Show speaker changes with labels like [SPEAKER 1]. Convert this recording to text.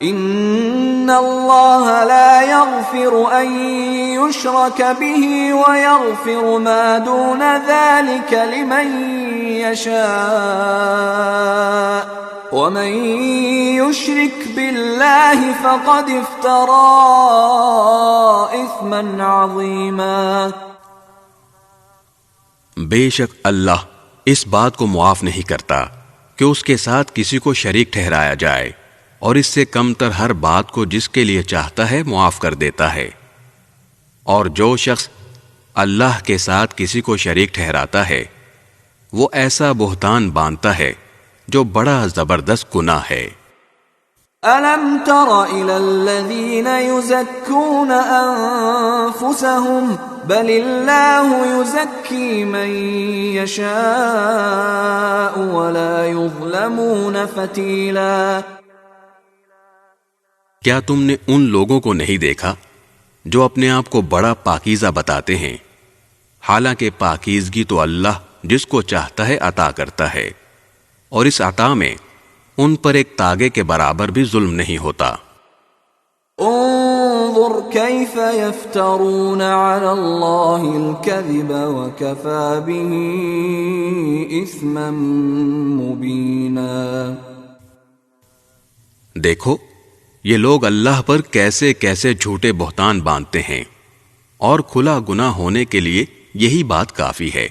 [SPEAKER 1] ان اللہ لا یغفر ان یشرک به ویغفر ما دون ذلك لمن یشاء ومن یشرک باللہ فقد افترى اثما عظیما.
[SPEAKER 2] بے شک اللہ اس بات کو معاف نہیں کرتا کہ اس کے ساتھ کسی کو شریک ٹھہرایا جائے، اور اس سے کم تر ہر بات کو جس کے لیے چاہتا ہے معاف کر دیتا ہے. اور جو شخص اللہ کے ساتھ کسی کو شریک ٹھہراتا ہے وہ ایسا بہتان باندھتا ہے جو بڑا زبردست گناہ ہے.
[SPEAKER 1] أَلَمْ تَرَ إِلَى الَّذِينَ يُزَكُّونَ أَنفُسَهُمْ بَلِ اللَّهُ يُزَكِّي مَن يَشَاءُ وَلَا يُظْلَمُونَ فَتِيلًا.
[SPEAKER 2] کیا تم نے ان لوگوں کو نہیں دیکھا جو اپنے آپ کو بڑا پاکیزہ بتاتے ہیں، حالانکہ پاکیزگی تو اللہ جس کو چاہتا ہے عطا کرتا ہے، اور اس عطا میں ان پر ایک تاگے کے برابر بھی ظلم نہیں ہوتا.
[SPEAKER 1] انظر كيف يفترون على الله الكذب وكفى به إثما مبينا.
[SPEAKER 2] دیکھو یہ لوگ اللہ پر کیسے کیسے جھوٹے بہتان باندھتے ہیں، اور کھلا گناہ ہونے کے لیے یہی بات کافی ہے.